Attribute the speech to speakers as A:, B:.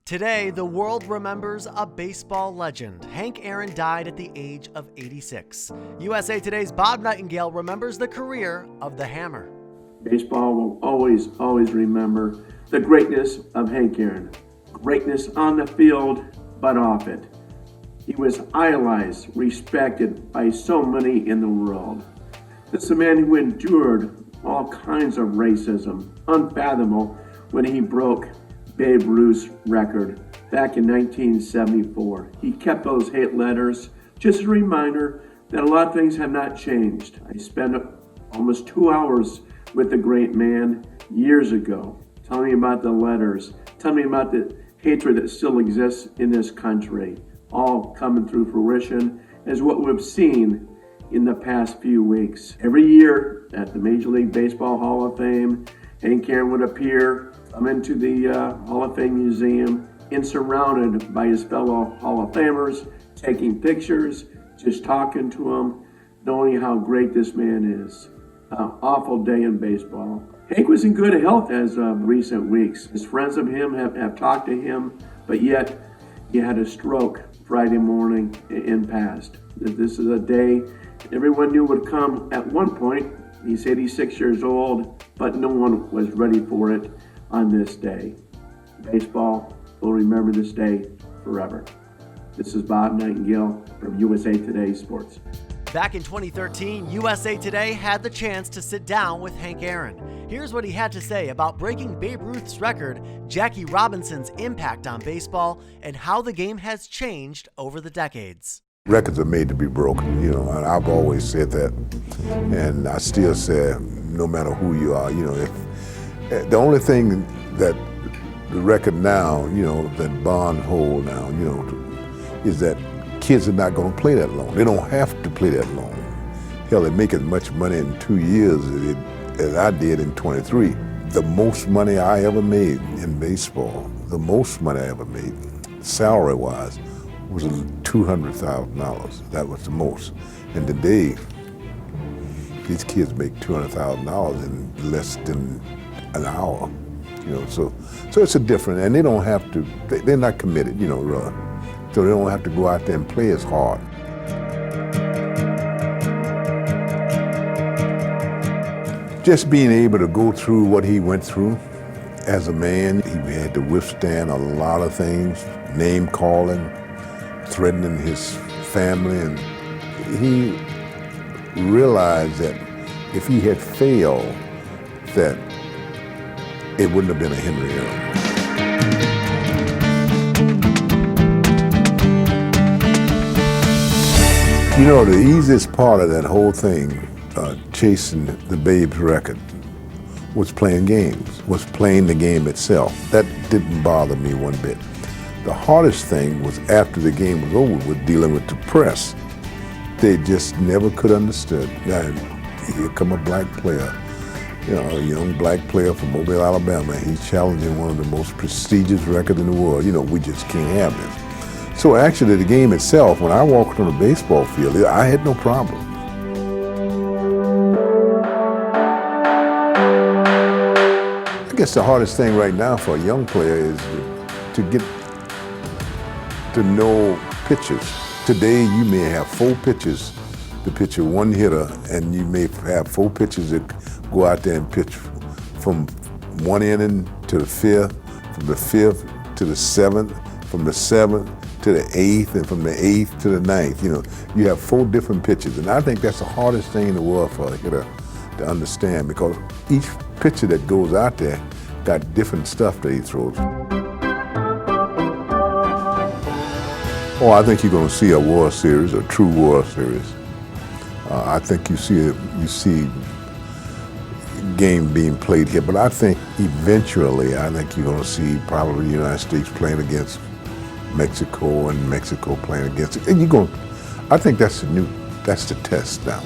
A: Today, the world remembers a baseball legend. Hank Aaron died at the age of 86. USA Today's Bob Nightingale remembers the career of the Hammer.
B: Baseball will always remember the greatness of Hank Aaron. Greatness on the field, but off it. He was idolized, respected by so many in the world. This is a man who endured all kinds of racism, unfathomable when he broke Babe Ruth's record back in 1974. He kept those hate letters. Just a reminder that a lot of things have not changed. I spent almost 2 hours with the great man years ago, telling me about the letters, telling me about the hatred that still exists in this country, all coming through fruition as what we've seen in the past few weeks. Every year at the Major League Baseball Hall of Fame, Hank Aaron would appear, come into the Hall of Fame Museum, and surrounded by his fellow Hall of Famers, taking pictures, just talking to him, knowing how great this man is. An awful day in baseball. Hank was in good health as of recent weeks. His friends of him have talked to him, but yet he had a stroke Friday morning and passed. This is a day everyone knew would come at one point. He's 86 years old, but no one was ready for it on this day. Baseball will remember this day forever. This is Bob Nightingale from USA Today Sports.
A: Back in 2013, USA Today had the chance to sit down with Hank Aaron. Here's what he had to say about breaking Babe Ruth's record, Jackie Robinson's impact on baseball, and how the game has changed over the decades.
C: Records are made to be broken, and I've always said that, and I still say, no matter who you are, if the only thing that the record now, that bond hold now, is that kids are not going to play that long. They don't have to play that long. Hell, they make as much money in 2 years as I did in 23. The most money I ever made in baseball, salary-wise, was $200,000. That was the most. And today, these kids make $200,000 in less than an hour. So it's a different, and they don't have to. They're not committed, so they don't have to go out there and play as hard. Just being able to go through what he went through as a man, he had to withstand a lot of things, name calling, threatening his family, and he realized that if he had failed, that it wouldn't have been a Henry Aaron. The easiest part of that whole thing, chasing the Babe's record, was playing games, was playing the game itself. That didn't bother me one bit. The hardest thing was after the game was over with dealing with the press. They just never could understand. Now, here come a black player, a young black player from Mobile, Alabama. He's challenging one of the most prestigious records in the world. We just can't have this. So actually the game itself, when I walked on the baseball field, I had no problem. I guess the hardest thing right now for a young player is to get to know pitchers. Today you may have 4 pitchers to pitch a one hitter, and you may have 4 pitchers that go out there and pitch from 1 inning to the 5th, from the 5th to the 7th, from the 7th to the 8th, and from the 8th to the 9th. You have 4 different pitches, and I think that's the hardest thing in the world for a hitter to understand, because each pitcher that goes out there got different stuff that he throws. Oh, I think you're going to see a World Series, a true World Series. I think you see game being played here, but I think eventually, you're going to see probably the United States playing against Mexico and Mexico playing against it. And I think that's the test now.